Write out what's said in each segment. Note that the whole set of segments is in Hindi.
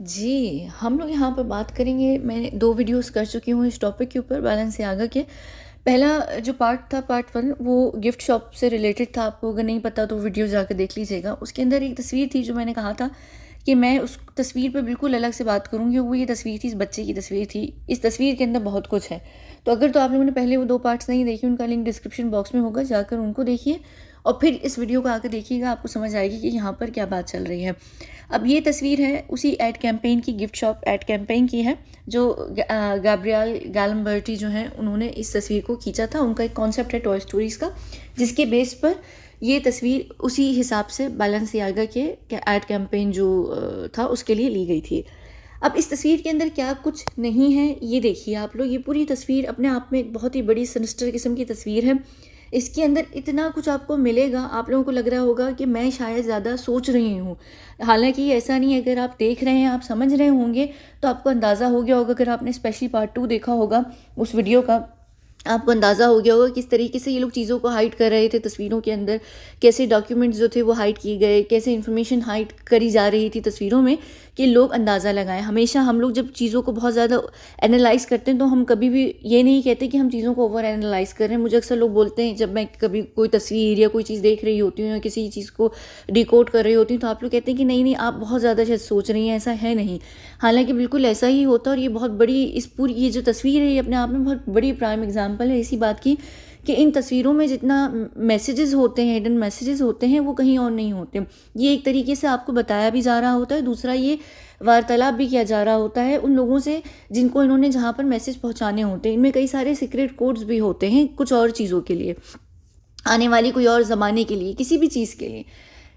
जी, हम लोग यहाँ पर बात करेंगे। मैं 2 वीडियोज़ कर चुकी हूँ इस टॉपिक के ऊपर, बालेंसियागा के। पहला जो पार्ट था, पार्ट 1, वो गिफ्ट शॉप से रिलेटेड था। आपको अगर नहीं पता तो वीडियो जाकर देख लीजिएगा। उसके अंदर एक तस्वीर थी जो मैंने कहा था कि मैं उस तस्वीर पे बिल्कुल अलग से बात करूँगी। वो ये तस्वीर थी, इस बच्चे की तस्वीर थी। इस तस्वीर के अंदर बहुत कुछ है। तो आप लोगों ने पहले वो 2 पार्ट्स नहीं देखे, उनका लिंक डिस्क्रिप्शन बॉक्स में होगा, जाकर उनको देखिए और फिर इस वीडियो को आकर देखिएगा। आपको समझ आएगी कि यहाँ पर क्या बात चल रही है। अब ये तस्वीर है उसी एड कैंपेन की, गिफ्ट शॉप एड कैंपेन की है, जो गैब्रियल गैलमबर्टी जो हैं उन्होंने इस तस्वीर को खींचा था। उनका एक कॉन्सेप्ट है टॉय स्टोरीज़ का, जिसके बेस पर ये तस्वीर उसी हिसाब से बालेंसियागा के एड कैंपेन जो था उसके लिए ली गई थी। अब इस तस्वीर के अंदर क्या कुछ नहीं है ये देखिए आप लोग। ये पूरी तस्वीर अपने आप में एक बहुत ही बड़ी सिनिस्टर किस्म की तस्वीर है। इसके अंदर इतना कुछ आपको मिलेगा, आप लोगों को लग रहा होगा कि मैं शायद ज़्यादा सोच रही हूँ। हालांकि ऐसा नहीं है। अगर आप देख रहे हैं, आप समझ रहे होंगे तो आपको अंदाज़ा हो गया होगा। अगर आपने स्पेशली पार्ट 2 देखा होगा उस वीडियो का, आपको अंदाज़ा हो गया होगा किस तरीके से ये लोग चीज़ों को हाइड कर रहे थे तस्वीरों के अंदर, कैसे डॉक्यूमेंट्स जो थे वो हाइड किए गए, कैसे इन्फॉर्मेशन हाइड करी जा रही थी तस्वीरों में कि लोग अंदाज़ा लगाएं। हमेशा हम लोग जब चीज़ों को बहुत ज़्यादा एनालाइज़ करते हैं तो हम कभी भी ये नहीं कहते कि हम चीज़ों को ओवर एनालाइज़ कर रहे हैं। मुझे अक्सर लोग बोलते हैं, जब मैं कभी कोई तस्वीर या कोई चीज़ देख रही होती हूँ या किसी चीज़ को डिकोड कर रही होती हूँ, तो आप लोग कहते हैं कि नहीं नहीं, आप बहुत ज़्यादा शायद सोच रही हैं। ऐसा है नहीं, हालांकि बिल्कुल ऐसा ही होता है। और ये बहुत बड़ी, इस पूरी ये जो तस्वीर है ये अपने आप में बहुत बड़ी प्राइम एग्जांपल है इसी बात की कि इन तस्वीरों में जितना मैसेजेस होते हैं, हिडन मैसेजेस होते हैं, वो कहीं और नहीं होते। ये एक तरीके से आपको बताया भी जा रहा होता है। दूसरा, ये वार्तालाप भी किया जा रहा होता है उन लोगों से जिनको इन्होंने जहाँ पर मैसेज पहुँचाने होते हैं। इनमें कई सारे सीक्रेट कोड्स भी होते हैं कुछ और चीज़ों के लिए, आने वाली कोई और ज़माने के लिए, किसी भी चीज़ के लिए।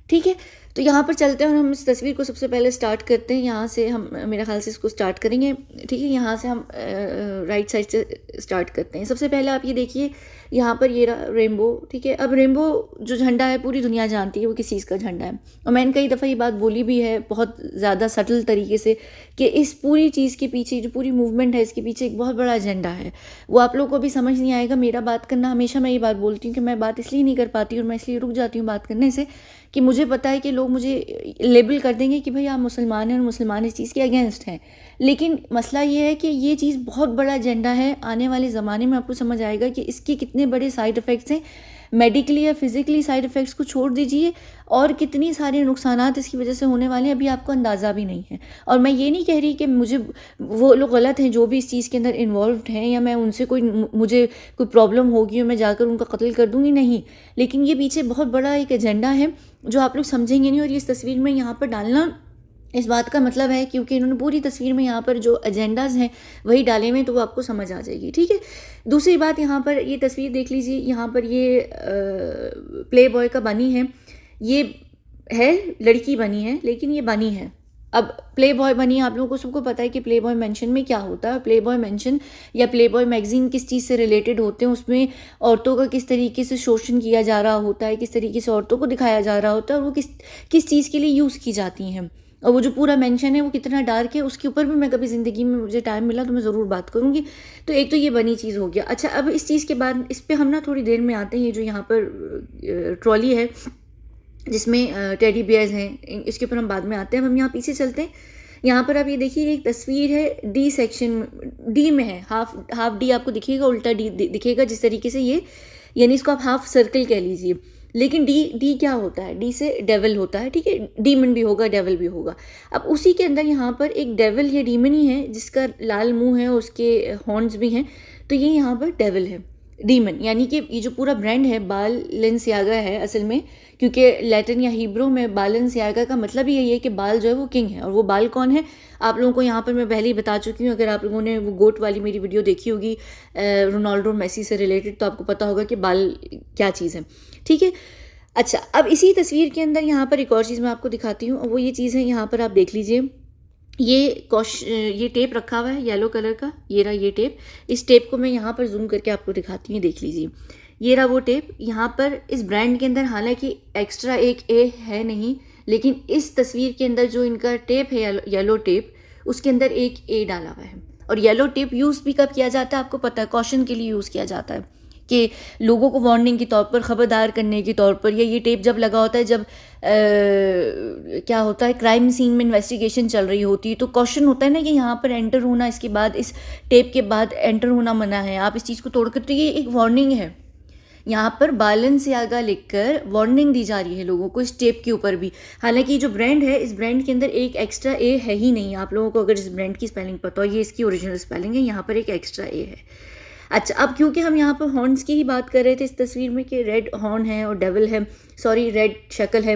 ठीक है, तो यहाँ पर चलते हैं और हम इस तस्वीर को सबसे पहले स्टार्ट करते हैं। यहाँ से हम, मेरे ख्याल से इसको स्टार्ट करेंगे। ठीक है, यहाँ से हम राइट साइड से स्टार्ट करते हैं। सबसे पहले आप ये देखिए, यहाँ पर ये रहा रेनबो। ठीक है, अब रेनबो जो झंडा है पूरी दुनिया जानती है वो किस चीज़ का झंडा है। और मैंने कई दफ़ा ये बात बोली भी है बहुत ज़्यादा सटल तरीके से कि इस पूरी चीज़ के पीछे, जो पूरी मूवमेंट है, इसके पीछे एक बहुत बड़ा एजेंडा है। वो आप लोगों को भी समझ नहीं आएगा। मेरा बात करना, हमेशा मैं ये बात बोलती हूँ कि मैं बात इसलिए नहीं कर पाती और मैं इसलिए रुक जाती हूँ बात करने से कि मुझे पता है कि लोग मुझे लेबल कर देंगे कि भाई आप मुसलमान हैं और मुसलमान इस चीज़ के अगेंस्ट हैं। लेकिन मसला ये है कि ये चीज़ बहुत बड़ा एजेंडा है। आने वाले ज़माने में आपको समझ आएगा कि इसके कितने बड़े साइड इफ़ेक्ट्स हैं। मेडिकली या फिज़िकली साइड इफ़ेक्ट्स को छोड़ दीजिए, और कितनी सारे नुकसानात इसकी वजह से होने वाले हैं, अभी आपको अंदाज़ा भी नहीं है। और मैं ये नहीं कह रही कि मुझे वो लोग गलत हैं जो भी इस चीज़ के अंदर इन्वॉल्व्ड हैं, या मैं उनसे मुझे कोई प्रॉब्लम होगी और मैं जाकर उनका कत्ल कर दूँगी, नहीं। लेकिन ये पीछे बहुत बड़ा एक एजेंडा है जो आप लोग समझेंगे नहीं। और ये इस तस्वीर में यहाँ पर डालना इस बात का मतलब है क्योंकि इन्होंने पूरी तस्वीर में यहाँ पर जो एजेंडाज़ हैं वही डाले हुए हैं, तो वो आपको समझ आ जाएगी। ठीक है, दूसरी बात, यहाँ पर ये तस्वीर देख लीजिए। यहाँ पर ये प्ले बॉय का बनी है। ये है, लड़की बनी है, लेकिन ये बनी है। अब प्ले बॉय बनी, आप लोगों को सबको पता है कि प्ले बॉय मेंशन में क्या होता है। प्ले बॉय मेंशन या प्ले बॉय मैगजीन किस चीज़ से रिलेटेड होते हैं, उसमें औरतों का किस तरीके से शोषण किया जा रहा होता है, किस तरीके से औरतों को दिखाया जा रहा होता है, और वो किस चीज़ के लिए यूज़ की जाती हैं। और वो जो पूरा मेंशन है वो कितना डार्क है, उसके ऊपर भी मैं कभी ज़िंदगी में मुझे टाइम मिला तो मैं ज़रूर बात करूँगी। तो एक तो ये बनी चीज़ हो गया। अच्छा, अब इस चीज़ के बाद इस पर हम ना थोड़ी देर में आते हैं। ये जो यहाँ पर ट्रॉली है जिसमें टेडी बियर्स हैं, इसके ऊपर हम बाद में आते हैं। अब हम यहाँ पीछे चलते हैं। यहाँ पर आप ये देखिए, एक तस्वीर है डी सेक्शन, डी में है, हाफ डी आपको दिखेगा, उल्टा डी दिखेगा जिस तरीके से ये, यानी इसको आप हाफ सर्कल कह लीजिए। लेकिन डी क्या होता है? डी से डेविल होता है। ठीक है, डीमन भी होगा, डेविल भी होगा। अब उसी के अंदर यहाँ पर एक डेविल या डीमन ही है जिसका लाल मुंह है, उसके हॉर्न्स भी हैं, तो ये यहाँ पर डेविल है, डीमन। यानी कि ये जो पूरा ब्रांड है बालेंसियागा है असल में, क्योंकि लैटिन या हिब्रू में बालेंसियागा का मतलब ही यही है कि बाल जो है वो किंग है। और वो बाल कौन है, आप लोगों को यहाँ पर मैं पहले ही बता चुकी हूँ। अगर आप लोगों ने वो गोट वाली मेरी वीडियो देखी होगी रोनाल्डो मेसी से रिलेटेड, तो आपको पता होगा कि बाल क्या चीज़ है। ठीक है, अच्छा, अब इसी तस्वीर के अंदर यहाँ पर एक और चीज़ मैं आपको दिखाती हूँ, और वो ये चीज़ है, यहाँ पर आप देख लीजिए। ये टेप रखा हुआ है येलो कलर का, ये रहा ये टेप। इस टेप को मैं यहाँ पर जूम करके आपको दिखाती हूँ, देख लीजिए। ये रहा वो टेप। यहाँ पर इस ब्रांड के अंदर हालांकि एक्स्ट्रा एक ए है नहीं, लेकिन इस तस्वीर के अंदर जो इनका टेप है येलो टेप, उसके अंदर एक ए डाला हुआ है। और येलो टेप यूज़ भी कब किया जाता है आपको पता है? कॉशन के लिए यूज़ किया जाता है। कि लोगों को वार्निंग के तौर पर, ख़बरदार करने के तौर पर, या ये टेप जब लगा होता है जब क्या होता है क्राइम सीन में इन्वेस्टिगेशन चल रही होती है तो क्वेश्चन होता है ना कि यहाँ पर एंटर होना, इसके बाद इस टेप के बाद एंटर होना मना है, आप इस चीज़ को तोड़ कर, तो ये एक वार्निंग है। यहाँ पर बालेंसियागा लिखकर वार्निंग दी जा रही है लोगों को इस टेप के ऊपर भी। हालांकि ये जो ब्रांड है, इस ब्रांड के अंदर एक एक्स्ट्रा ए है ही नहीं। आप लोगों को अगर इस ब्रांड की स्पेलिंग पता हो, ये इसकी ओरिजिनल स्पेलिंग है, यहाँ पर एक एक्स्ट्रा ए है। अच्छा, अब क्योंकि हम यहाँ पर हॉर्न्स की ही बात कर रहे थे इस तस्वीर में कि रेड हॉर्न है और डेविल है, सॉरी रेड शक्ल है।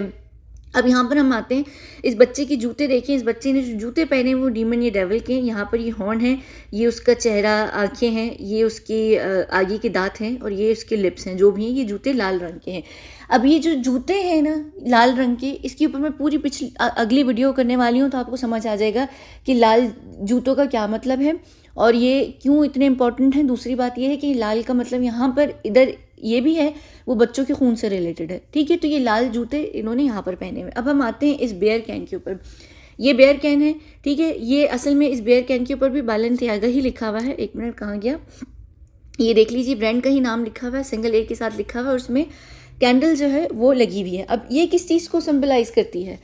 अब यहाँ पर हम आते हैं, इस बच्चे के जूते देखिए, इस बच्चे ने जो जूते पहने वो डीमन या डेविल के। यहाँ पर ये हॉर्न है, ये उसका चेहरा, आंखें हैं, ये उसके आगे के दांत हैं और ये उसके लिप्स हैं, जो भी हैं। ये जूते लाल रंग के हैं। अब ये जो जूते हैं ना लाल रंग के, इसके ऊपर मैं पूरी अगली वीडियो करने वाली हूँ, तो आपको समझ आ जाएगा कि लाल जूतों का क्या मतलब है और ये क्यों इतने इंपॉर्टेंट हैं। दूसरी बात ये है कि लाल का मतलब यहाँ पर इधर ये भी है, वो बच्चों के खून से रिलेटेड है, ठीक है। तो ये लाल जूते इन्होंने यहाँ पर पहने हुए। अब हम आते हैं इस बेयर कैन के ऊपर। ये बेयर कैन है, ठीक है। ये असल में इस बेयर कैन के ऊपर भी बालेंसियागा ही लिखा हुआ है। एक मिनट, कहाँ गया, ये देख लीजिए, ब्रांड का ही नाम लिखा हुआ है, सिंगल ए के साथ लिखा हुआ है और उसमें कैंडल जो है वो लगी हुई है। अब ये किस चीज़ को सिंबलाइज करती है?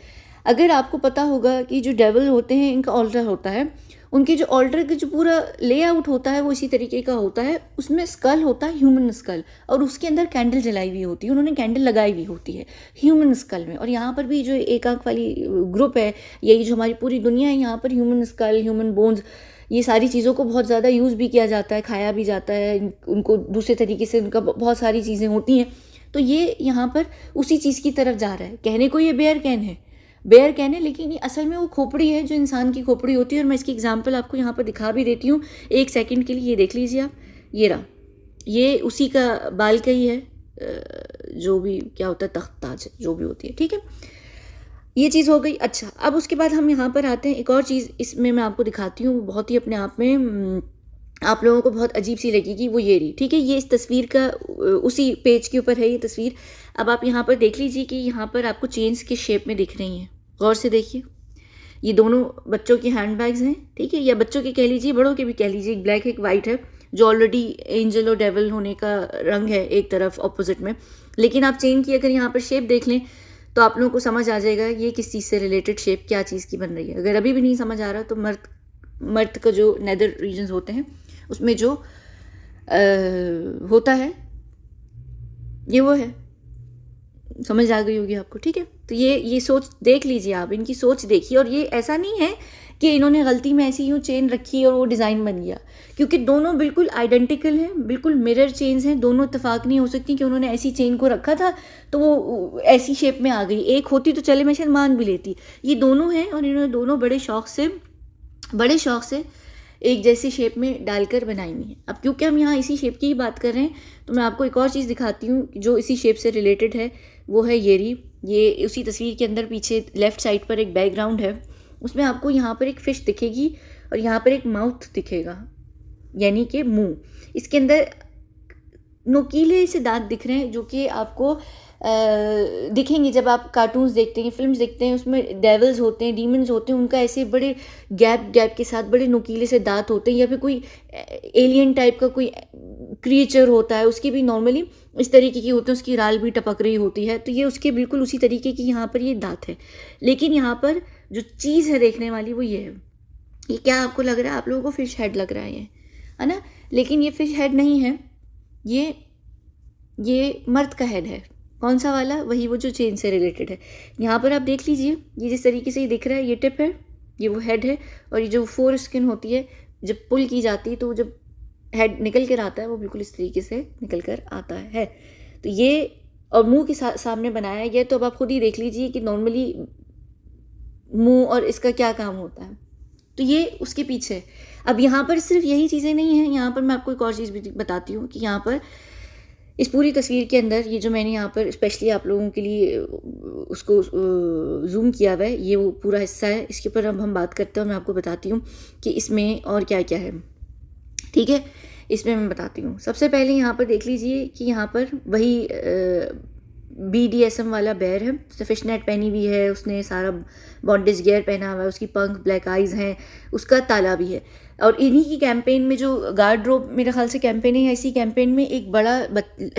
अगर आपको पता होगा कि जो डेविल होते हैं इनका ऑल्टर होता है, उनके जो ऑल्टर का जो पूरा लेआउट होता है वो इसी तरीके का होता है। उसमें स्कल होता है, ह्यूमन स्कल, और उसके अंदर कैंडल जलाई हुई होती है, उन्होंने कैंडल लगाई हुई होती है ह्यूमन स्कल में। और यहाँ पर भी जो एक आंख वाली ग्रुप है, यही जो हमारी पूरी दुनिया है, यहाँ पर ह्यूमन स्कल, ह्यूमन बोन्स, ये सारी चीज़ों को बहुत ज़्यादा यूज़ भी किया जाता है, खाया भी जाता है, उनको दूसरे तरीके से उनका बहुत सारी चीज़ें होती हैं। तो ये यहाँ पर उसी चीज़ की तरफ जा रहा है। कहने को ये बेयर कैन है, बेयर कैन है, लेकिन ये असल में वो खोपड़ी है जो इंसान की खोपड़ी होती है। और मैं इसकी एग्जांपल आपको यहाँ पर दिखा भी देती हूँ एक सेकंड के लिए। ये देख लीजिए आप, ये रहा, ये उसी का बाल का ही है, जो भी क्या होता है, तख्त ताज जो भी होती है, ठीक है। ये चीज़ हो गई। अच्छा, अब उसके बाद हम यहाँ पर आते हैं, एक और चीज़ इसमें मैं आपको दिखाती हूँ, बहुत ही अपने आप में आप लोगों को बहुत अजीब सी लगेगी। वो ये रही, ठीक है। ये इस तस्वीर का उसी पेज के ऊपर है ये तस्वीर। अब आप यहाँ पर देख लीजिए कि यहाँ पर आपको चेन्स के शेप में दिख रही हैं, गौर से देखिए। ये दोनों बच्चों के हैंडबैग्स हैं, ठीक है, या बच्चों के कह लीजिए, बड़ों के भी कह लीजिए। एक ब्लैक है, एक वाइट है, जो ऑलरेडी एंजल और डेविल होने का रंग है एक तरफ ऑपोजिट में। लेकिन आप चेन की अगर यहाँ पर शेप देख लें तो आप लोगों को समझ आ जाएगा ये किस चीज़ से रिलेटेड शेप, क्या चीज़ की बन रही है। अगर अभी भी नहीं समझ आ रहा तो मर्द का जो नेदर रीजन्स होते हैं उसमें जो होता है ये वो है, समझ आ गई होगी आपको, ठीक है। तो ये सोच देख लीजिए आप, इनकी सोच देखिए। और ये ऐसा नहीं है कि इन्होंने गलती में ऐसी यूँ चेन रखी और वो डिज़ाइन बन गया, क्योंकि दोनों बिल्कुल आइडेंटिकल हैं, बिल्कुल मिरर चेन्स हैं। दोनों इत्तेफाक नहीं हो सकती कि उन्होंने ऐसी चेन को रखा था तो वो ऐसी शेप में आ गई। एक होती तो चले मैं शायद मान भी लेती। ये दोनों हैं और इन्होंने दोनों बड़े शौक से एक जैसी शेप में डालकर बनाई हुई है। अब क्योंकि हम यहाँ इसी शेप की ही बात कर रहे हैं तो मैं आपको एक और चीज़ दिखाती हूँ जो इसी शेप से रिलेटेड है। वो है ये उसी तस्वीर के अंदर पीछे लेफ़्ट साइड पर एक बैकग्राउंड है, उसमें आपको यहाँ पर एक फ़िश दिखेगी और यहाँ पर एक माउथ दिखेगा, यानी कि मुंह। इसके अंदर नोकीले से दांत दिख रहे हैं जो कि आपको दिखेंगे जब आप कार्टून्स देखते हैं, फिल्म्स देखते हैं, उसमें डेविल्स होते हैं, डीमंस होते हैं, उनका ऐसे बड़े गैप के साथ बड़े नुकीले से दांत होते हैं। या फिर कोई एलियन टाइप का कोई क्रिएचर होता है, उसके भी नॉर्मली इस तरीके की होते हैं, उसकी राल भी टपक रही होती है। तो ये उसके बिल्कुल उसी तरीके की यहाँ पर ये दांत है। लेकिन यहाँ पर जो चीज़ है देखने वाली वो ये है। ये क्या आपको लग रहा है? आप लोगों को फिश हेड लग रहा है, ये है ना, लेकिन ये फिश हेड नहीं है, ये मर्द का हेड है। कौन सा वाला? वही वो जो चेन से रिलेटेड है। यहाँ पर आप देख लीजिए, ये जिस तरीके से ये दिख रहा है, ये टिप है, ये वो हेड है, और ये जो फोर स्किन होती है जब पुल की जाती है तो जब हेड निकल कर आता है वो बिल्कुल इस तरीके से निकल कर आता है। तो ये और मुंह के सामने बनाया गया। तो अब आप खुद ही देख लीजिए कि नॉर्मली मुंह और इसका क्या काम होता है। तो ये उसके पीछे। अब यहाँ पर सिर्फ यही चीज़ें नहीं हैं, यहाँ पर मैं आपको एक और चीज़ भी बताती हूँ कि यहाँ पर इस पूरी तस्वीर के अंदर ये जो मैंने यहाँ पर स्पेशली आप लोगों के लिए उसको जूम किया हुआ है, ये वो पूरा हिस्सा है। इसके ऊपर अब हम बात करते हैं और मैं आपको बताती हूँ कि इसमें और क्या क्या है, ठीक है। इसमें मैं बताती हूँ। सबसे पहले यहाँ पर देख लीजिए कि यहाँ पर वही BDSM वाला बेयर है, उसने फिश नेट पहनी हुई है, उसने सारा बॉन्डेज गियर पहना हुआ है, उसकी पंख ब्लैक आइज़ हैं, उसका ताला भी है। और इन्हीं की कैंपेन में जो गार्ड रोप मेरे ख्याल से कैंपेन है, इसी कैंपेन में एक बड़ा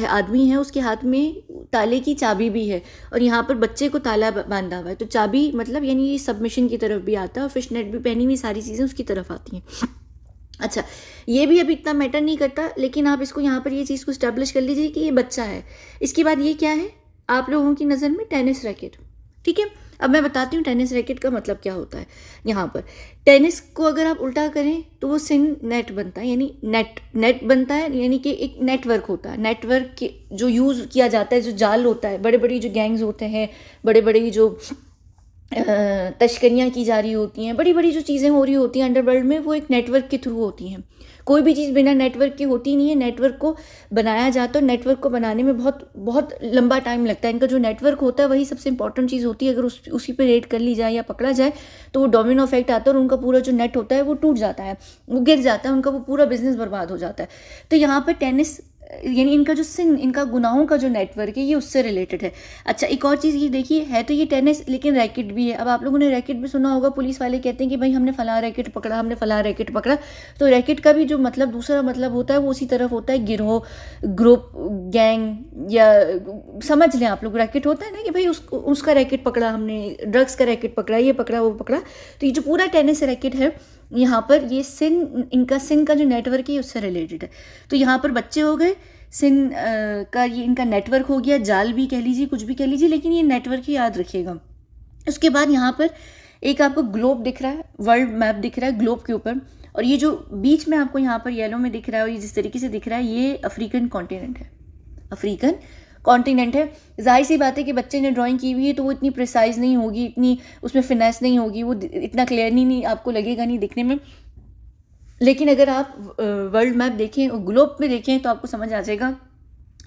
आदमी है, उसके हाथ में ताले की चाबी भी है और यहाँ पर बच्चे को ताला बांधा हुआ है। तो चाबी मतलब यानी ये सबमिशन की तरफ भी आता है और फिश नेट भी पहनी हुई, सारी चीज़ें उसकी तरफ आती हैं। अच्छा, ये भी अभी इतना मैटर नहीं करता, लेकिन आप इसको यहाँ पर ये चीज़ को स्टैब्लिश कर लीजिए कि ये बच्चा है। इसके बाद ये क्या है आप लोगों की नज़र में? Tennis racket. ठीक है, अब मैं बताती हूँ टेनिस रैकेट का मतलब क्या होता है। यहाँ पर टेनिस को अगर आप उल्टा करें तो वो सिन नेट बनता है, यानी नेट बनता है, यानी कि एक नेटवर्क होता है। नेटवर्क के जो यूज़ किया जाता है, जो जाल होता है, बड़े बड़ी जो गैंग्स होते हैं, बड़े बड़ी जो तस्करियाँ की जा रही होती हैं, बड़ी बड़ी जो चीज़ें हो रही होती हैं अंडरवर्ल्ड में, वो एक नेटवर्क के थ्रू होती हैं। कोई भी चीज़ बिना नेटवर्क की होती नहीं है। नेटवर्क को बनाया जाता है, नेटवर्क को बनाने में बहुत बहुत लंबा टाइम लगता है। इनका जो नेटवर्क होता है वही सबसे इंपॉर्टेंट चीज़ होती है। अगर उसी पे रेड कर ली जाए या पकड़ा जाए तो वो डोमिनो इफेक्ट आता है और उनका पूरा जो नेट होता है वो टूट जाता है, वो गिर जाता है, उनका वो पूरा बिजनेस बर्बाद हो जाता है। तो यहाँ पर टेनिस यानी इनका जो सिन, इनका गुनाहों का जो नेटवर्क है, ये उससे रिलेटेड है। अच्छा, एक और चीज़ ये देखिए, है तो ये टेनिस लेकिन रैकेट भी है। अब आप लोगों ने रैकेट भी सुना होगा, पुलिस वाले कहते हैं कि भाई हमने फलां रैकेट पकड़ा, हमने फलां रैकेट पकड़ा। तो रैकेट का भी जो मतलब दूसरा मतलब होता है वो उसी तरफ होता है, गिरोह, ग्रुप, गैंग, या समझ लें आप लोग। रैकेट होता है ना कि भाई उसका रैकेट पकड़ा हमने, ड्रग्स का रैकेट पकड़ा, ये पकड़ा, वो पकड़ा। तो ये जो पूरा टेनिस रैकेट है, यहाँ पर ये सिन, इनका सिन का जो नेटवर्क है उससे रिलेटेड है। तो यहाँ पर बच्चे हो गए, सिन का ये इनका नेटवर्क हो गया, जाल भी कह लीजिए, कुछ भी कह लीजिए, लेकिन ये नेटवर्क ही याद रखिएगा। उसके बाद यहाँ पर एक आपको ग्लोब दिख रहा है, वर्ल्ड मैप दिख रहा है ग्लोब के ऊपर, और ये जो बीच में आपको यहाँ पर येलो में दिख रहा है और ये जिस तरीके से दिख रहा है, ये अफ्रीकन कॉन्टिनेंट है। अफ्रीकन कॉन्टिनेंट है। जाहिर सी बात है कि बच्चे ने ड्राइंग की हुई है तो वो इतनी प्रिसाइज नहीं होगी, इतनी उसमें फिनेस नहीं होगी, वो इतना क्लियर नहीं आपको लगेगा नहीं दिखने में। लेकिन अगर आप वर्ल्ड मैप देखें और ग्लोब में देखें तो आपको समझ आ जाएगा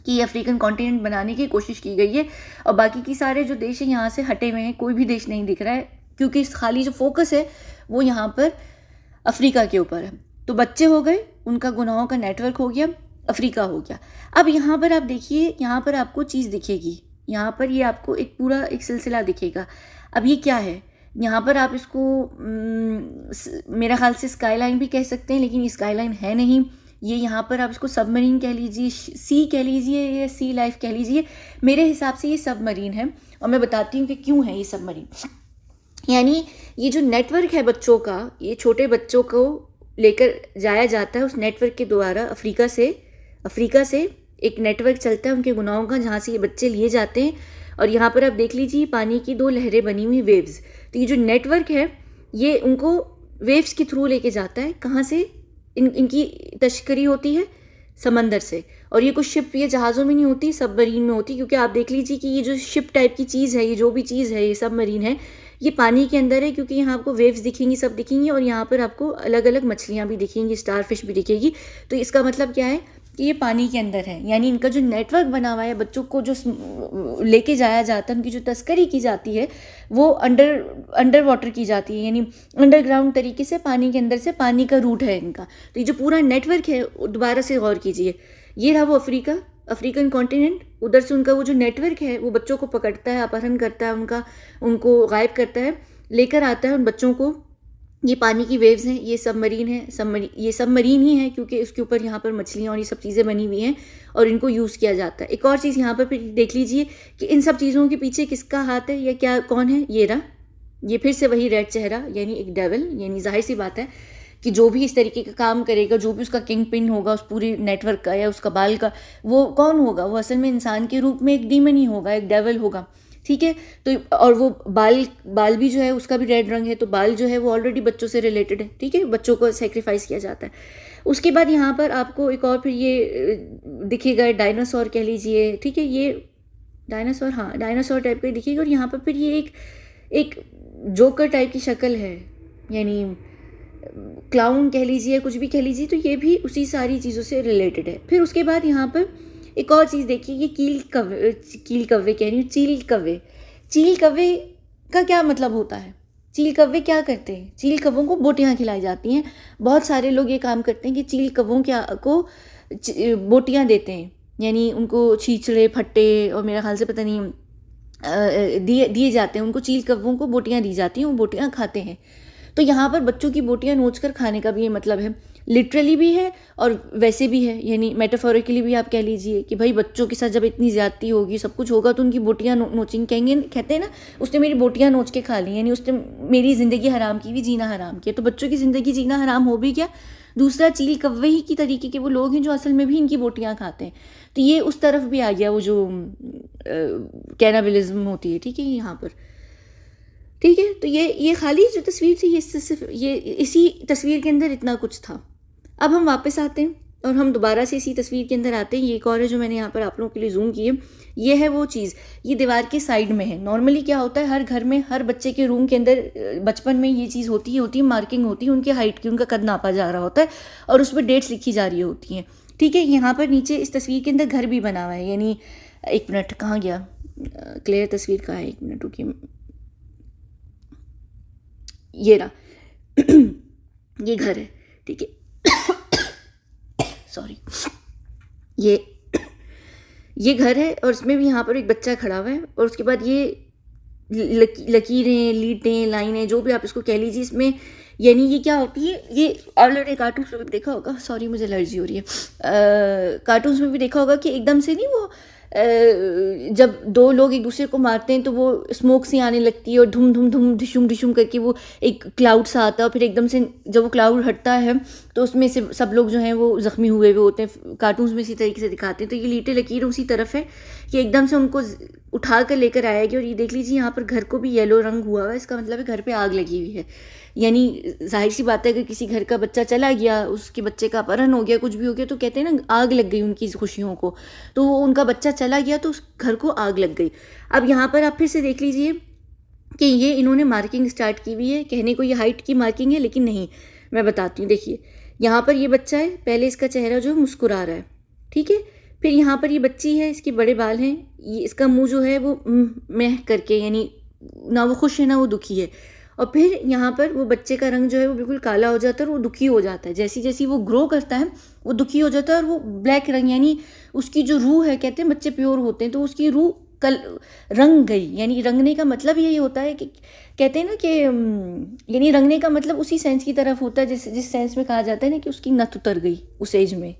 कि ये अफ्रीकन कॉन्टिनेंट बनाने की कोशिश की गई है और बाकी की सारे जो देश हैं यहाँ से हटे हुए हैं, कोई भी देश नहीं दिख रहा है, क्योंकि खाली जो फोकस है वो यहाँ पर अफ्रीका के ऊपर है। तो बच्चे हो गए, उनका गुनाहों का नेटवर्क हो गया, अफ्रीका हो गया। अब यहाँ पर आप देखिए, यहाँ पर आपको चीज़ दिखेगी, यहाँ पर ये आपको एक पूरा एक सिलसिला दिखेगा। अब ये क्या है? यहाँ पर आप इसको मेरा ख्याल से स्काईलाइन भी कह सकते हैं, लेकिन ये स्काईलाइन है नहीं। ये यहाँ पर आप इसको सबमरीन कह लीजिए, सी कह लीजिए, या सी लाइफ कह लीजिए। मेरे हिसाब से ये सबमरीन है और मैं बताती हूँ कि क्यों है ये सबमरीन। यानी ये जो नेटवर्क है बच्चों का, ये छोटे बच्चों को लेकर जाया जाता है उस नेटवर्क के द्वारा। अफ्रीका से एक नेटवर्क चलता है उनके गुनाहों का, जहाँ से ये बच्चे लिए जाते हैं। और यहाँ पर आप देख लीजिए पानी की 2 लहरें बनी हुई, वेव्स। तो ये जो नेटवर्क है ये उनको वेव्स के थ्रू लेके जाता है। कहाँ से? इनकी तस्करी होती है समंदर से, और ये कुछ शिप, ये जहाज़ों में नहीं होती, सबमरीन में होती। क्योंकि आप देख लीजिए कि ये जो शिप टाइप की चीज़ है, ये जो भी चीज़ है, ये सबमरीन है, ये पानी के अंदर है। क्योंकि यहाँ आपको वेव्स दिखेंगी, सब दिखेंगी, और यहाँ पर आपको अलग अलग मछलियाँ भी दिखेंगी, स्टारफिश भी दिखेगी। तो इसका मतलब क्या है कि ये पानी के अंदर है। यानी इनका जो नेटवर्क बना हुआ है, बच्चों को जो लेके जाया जाता है, उनकी जो तस्करी की जाती है वो अंडर वाटर की जाती है, यानी अंडरग्राउंड तरीके से, पानी के अंदर से, पानी का रूट है इनका। तो ये जो पूरा नेटवर्क है, दोबारा से गौर कीजिए, ये रहा वो अफ्रीकन कॉन्टिनेंट। उधर से उनका वो जो नेटवर्क है वो बच्चों को पकड़ता है, अपहरण करता है, उनको गायब करता है, लेकर आता है उन बच्चों को। ये पानी की वेव्स हैं, ये सबमरीन है, ये सबमरीन ही है क्योंकि उसके ऊपर यहाँ पर मछलियाँ और ये सब चीज़ें बनी हुई हैं और इनको यूज़ किया जाता है। एक और चीज़ यहाँ पर फिर देख लीजिए कि इन सब चीज़ों के पीछे किसका हाथ है या क्या, कौन है? ये रहा, ये फिर से वही रेड चेहरा, यानी एक डेविल। यानी जाहिर सी बात है कि जो भी इस तरीके का काम करेगा, जो भी उसका किंग पिन होगा उस पूरी नेटवर्क का या उसका बाल का, वो कौन होगा? वो असल में इंसान के रूप में एक डीमन ही होगा, एक डेविल होगा। ठीक है, तो और वो बाल भी जो है उसका भी रेड रंग है, तो बाल जो है वो ऑलरेडी बच्चों से रिलेटेड है। ठीक है, बच्चों को सेक्रीफाइस किया जाता है। उसके बाद यहाँ पर आपको एक और फिर ये दिखेगा, डायनासोर कह लीजिए। ठीक है, ये डायनासोर, हाँ डायनासोर टाइप का दिखेगा। और यहाँ पर फिर ये एक जोकर टाइप की शक्ल है, यानी क्लाउन कह लीजिए, कुछ भी कह लीजिए। तो ये भी उसी सारी चीज़ों से रिलेटेड है। फिर उसके बाद यहाँ पर एक और चीज़ देखिए, ये चील कव्वे का क्या मतलब होता है? चील कव्वे क्या करते हैं? चील कव्वों को बोटियाँ खिलाई जाती हैं। बहुत सारे लोग ये काम करते हैं कि चील कव्वों को बोटियाँ देते हैं, यानी उनको छींचड़े, फट्टे और मेरा ख्याल से पता नहीं दिए जाते हैं उनको। चील कव्वों को बोटियाँ दी जाती हैं, वो बोटियाँ खाते हैं। तो यहाँ पर बच्चों की बोटियाँ नोच कर खाने का भी ये मतलब है, लिटरली भी है और वैसे भी है, यानी मेटाफोरिकली भी आप कह लीजिए कि भाई बच्चों के साथ जब इतनी ज़्यादती होगी, सब कुछ होगा, तो उनकी बोटियाँ नोचेंगे, कहेंगे, कहते हैं ना उसने मेरी बोटियाँ नोच के खा ली, यानी उसने मेरी ज़िंदगी हराम की भी, जीना हराम किया। तो बच्चों की ज़िंदगी जीना हराम हो भी क्या, दूसरा चील कव्वे ही की तरीके के वो लोग हैं जो असल में भी इनकी बोटियाँ खाते हैं। तो ये उस तरफ भी आ गया वो जो कैनाबिलिज्म होती है, ठीक है, यहाँ पर, ठीक है। तो ये खाली जो तस्वीर थी, ये इसी तस्वीर के अंदर इतना कुछ था। अब हम वापस आते हैं और हम दोबारा से इसी तस्वीर के अंदर आते हैं। ये एक और है जो मैंने यहाँ पर आप लोगों के लिए जूम की है। ये है वो चीज़, ये दीवार के साइड में है। नॉर्मली क्या होता है, हर घर में, हर बच्चे के रूम के अंदर बचपन में ये चीज़ होती है, मार्किंग होती है उनकी हाइट की, उनका कद नापा जा रहा होता है और उस पर डेट्स लिखी जा रही होती हैं, ठीक है। यहाँ पर नीचे इस तस्वीर के अंदर घर भी बना हुआ है, यानी एक मिनट, कहाँ गया क्लियर तस्वीर, कहाँ है, एक मिनट रुकिए, ये रहा ये घर है, ठीक है, सॉरी, ये घर है और इसमें भी यहाँ पर एक बच्चा खड़ा हुआ है और उसके बाद ये लकीरें, लीटें, लाइनें, जो भी आप इसको कह लीजिए, इसमें यानी ये क्या होती है, ये ऑलरेडी कार्टून्स में भी देखा होगा, सॉरी मुझे एलर्जी हो रही है, कार्टून्स में भी देखा होगा कि एकदम से नहीं वो जब दो लोग एक दूसरे को मारते हैं तो वो स्मोक सी आने लगती है और धुम धुम धुम ढिशुम ढिशुम करके वो एक क्लाउड सा आता है और फिर एकदम से जब वो क्लाउड हटता है तो उसमें से सब लोग जो हैं वो ज़ख्मी हुए हुए होते हैं। कार्टून्स में इसी तरीके से दिखाते हैं। तो ये लीटे लकीर उसी तरफ है कि एकदम से उनको उठा कर लेकर आया गया। और ये देख लीजिए यहाँ पर घर को भी येलो रंग हुआ है, इसका मतलब है घर पे आग लगी हुई है। यानी जाहिर सी बात है, अगर किसी घर का बच्चा चला गया, उसके बच्चे का अपहरण हो गया, कुछ भी हो गया, तो कहते हैं ना आग लग गई उनकी खुशियों को, तो वो उनका बच्चा चला गया तो उस घर को आग लग गई। अब यहाँ पर आप फिर से देख लीजिए कि ये इन्होंने मार्किंग स्टार्ट की हुई है, कहने को ये हाइट की मार्किंग है लेकिन नहीं, मैं बताती हूँ। देखिए यहाँ पर ये बच्चा है, पहले इसका चेहरा जो मुस्कुरा रहा है, ठीक है, फिर यहाँ पर ये बच्ची है, इसके बड़े बाल हैं, ये इसका मुंह जो है वो मेह करके, यानी ना वो खुश है ना वो दुखी है। और फिर यहाँ पर वो बच्चे का रंग जो है वो बिल्कुल काला हो जाता है और वो दुखी हो जाता है। जैसी जैसी वो ग्रो करता है वो दुखी हो जाता है और वो ब्लैक रंग, यानी उसकी जो रूह है, कहते हैं बच्चे प्योर होते हैं, तो उसकी रूह कल रंग गई। यानी रंगने का मतलब यही होता है कि कहते हैं ना कि यानी रंगने का मतलब उसी सेंस की तरफ होता है जिस सेंस में कहा जाता है ना कि उसकी नथ उतर गई उस एज में।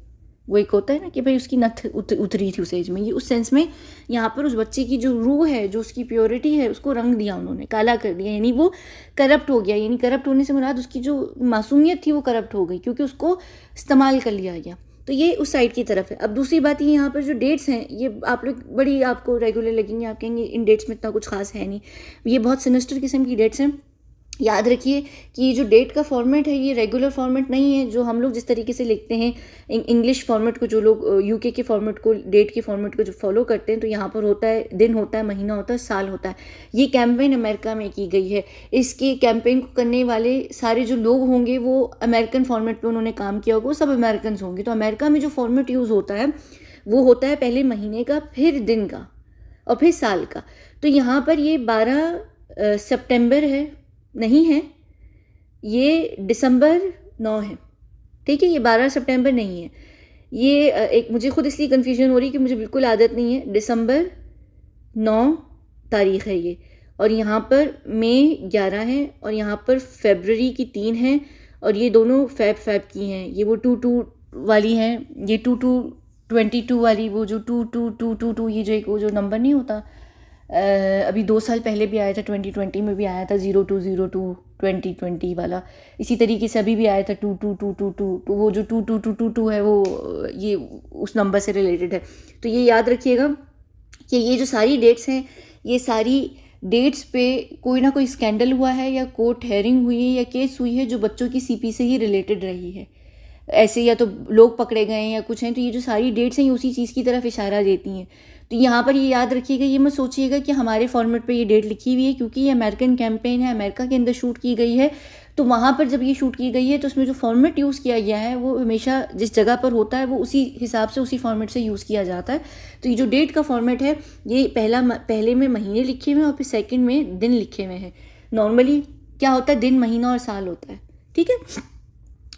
वो एक होता है ना कि भाई उसकी नथ उतरी थी उस एज में, ये उस सेंस में यहाँ पर उस बच्चे की जो रूह है, जो उसकी प्योरिटी है, उसको रंग दिया उन्होंने, काला कर दिया, यानी वो करप्ट हो गया। यानी करप्ट होने से मुराद उसकी जो मासूमियत थी वो करप्ट हो गई क्योंकि उसको इस्तेमाल कर लिया गया। तो ये उस साइड की तरफ है। अब दूसरी बात, ये यहाँ पर जो डेट्स हैं ये आप लोग बड़ी आपको रेगुलर लगेंगी, आप कहेंगे इन डेट्स में इतना कुछ खास है नहीं, ये बहुत सिनिस्टर किस्म की डेट्स हैं। याद रखिए कि ये जो डेट का फॉर्मेट है ये रेगुलर फॉर्मेट नहीं है जो हम लोग जिस तरीके से लिखते हैं इंग्लिश फॉर्मेट को, जो लोग यूके के फॉर्मेट को, डेट के फॉर्मेट को जो फॉलो करते हैं, तो यहाँ पर होता है दिन, होता है महीना, होता है साल, होता है। ये कैंपेन अमेरिका में की गई है। इसके कैंपेन को करने वाले सारे जो लोग होंगे वो अमेरिकन फॉर्मेट पर उन्होंने काम किया होगा, वो सब अमेरिकन होंगे। तो अमेरिका में जो फॉर्मेट यूज़ होता है वो होता है पहले महीने का, फिर दिन का और फिर साल का। तो यहाँ पर ये 12 सितंबर है, नहीं है, ये दिसंबर 9 है, ठीक है, ये 12 सितंबर नहीं है। ये एक मुझे खुद इसलिए कन्फ्यूजन हो रही है कि मुझे बिल्कुल आदत नहीं है। दिसंबर 9 तारीख़ है ये, और यहाँ पर मई 11 है और यहाँ पर फरवरी की 3 है और ये दोनों फैब की हैं। ये वो 22 वाली हैं, ये 22 वाली, वो जो 2222, ये जो एक वो जो नंबर नहीं होता, अभी 2 साल पहले भी आया था, 2020 में भी आया था 0202 2020 वाला। इसी तरीके से अभी भी आया था 22222। तो वो जो 22222 है वो ये उस नंबर से रिलेटेड है। तो ये याद रखिएगा कि ये जो सारी डेट्स हैं, ये सारी डेट्स पे कोई ना कोई स्कैंडल हुआ है या कोर्ट हेयरिंग हुई है या केस हुई है जो बच्चों की सीपी से ही रिलेटेड रही है। ऐसे या तो लोग पकड़े गए हैं या कुछ हैं, तो ये जो सारी डेट्स हैं ये उसी चीज़ की तरफ इशारा देती हैं। तो यहाँ पर ये याद रखिएगा, ये मत सोचिएगा कि हमारे फॉर्मेट पे ये डेट लिखी हुई है, क्योंकि ये अमेरिकन कैंपेन है, अमेरिका के अंदर शूट की गई है। तो वहाँ पर जब ये शूट की गई है तो उसमें जो फॉर्मेट यूज़ किया गया है वो हमेशा जिस जगह पर होता है वो उसी हिसाब से उसी फॉर्मेट से यूज़ किया जाता है। तो ये जो डेट का फॉर्मेट है ये पहले में महीने लिखे हुए हैं और फिर सेकेंड में दिन लिखे हुए हैं। नॉर्मली क्या होता है, दिन, महीना और साल होता है, ठीक है।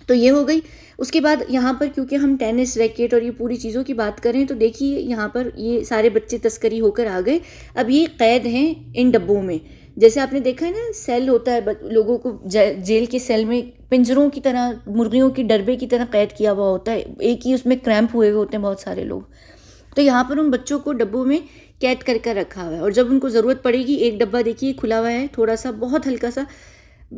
तो ये हो गई। उसके बाद यहाँ पर क्योंकि हम टेनिस रैकेट और ये पूरी चीज़ों की बात करें तो देखिए यहाँ पर ये सारे बच्चे तस्करी होकर आ गए। अब ये कैद हैं इन डब्बों में, जैसे आपने देखा है ना, सेल होता है, लोगों को जेल के सेल में पिंजरों की तरह, मुर्गियों की डरबे की तरह कैद किया हुआ होता है, एक ही उसमें क्रैम्प हुए हुए होते हैं बहुत सारे लोग। तो यहाँ पर उन बच्चों को डब्बों में कैद करके रखा हुआ है, और जब उनको ज़रूरत पड़ेगी, एक डब्बा देखिए खुला हुआ है, थोड़ा सा बहुत हल्का सा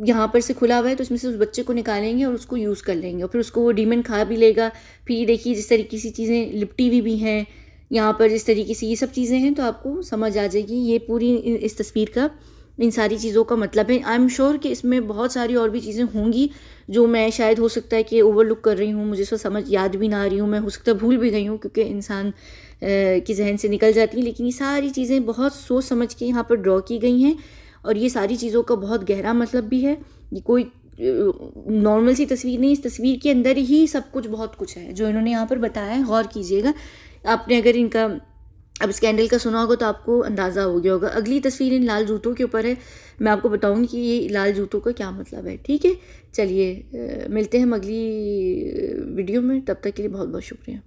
यहाँ पर से खुला हुआ है, तो उसमें से उस बच्चे को निकालेंगे और उसको यूज़ कर लेंगे, और फिर उसको वो डीमन खा भी लेगा। फिर ये देखिए जिस तरीके से चीज़ें लिपटी हुई भी हैं यहाँ पर, जिस तरीके से ये सब चीज़ें हैं, तो आपको समझ आ जाएगी ये पूरी इस तस्वीर का, इन सारी चीज़ों का मतलब है। आई एम श्योर कि इसमें बहुत सारी और भी चीज़ें होंगी जो मैं शायद हो सकता है कि ओवरलुक कर रही हूँ, मुझे इसको समझ याद भी ना आ रही हूँ, मैं हो सकता है भूल भी गई हूँ, क्योंकि इंसान की जहन से निकल जाती हैं। लेकिन ये सारी चीज़ें बहुत सोच समझ के यहाँ पर ड्रॉ की गई हैं, और ये सारी चीज़ों का बहुत गहरा मतलब भी है। ये कोई नॉर्मल सी तस्वीर नहीं, इस तस्वीर के अंदर ही सब कुछ बहुत कुछ है जो इन्होंने यहाँ पर बताया है। गौर कीजिएगा, आपने अगर इनका अब स्कैंडल का सुना होगा तो आपको अंदाज़ा हो गया होगा। अगली तस्वीर इन लाल जूतों के ऊपर है, मैं आपको बताऊंगी कि ये लाल जूतों का क्या मतलब है। ठीक है, चलिए मिलते हैं हम अगली वीडियो में, तब तक के लिए बहुत बहुत शुक्रिया।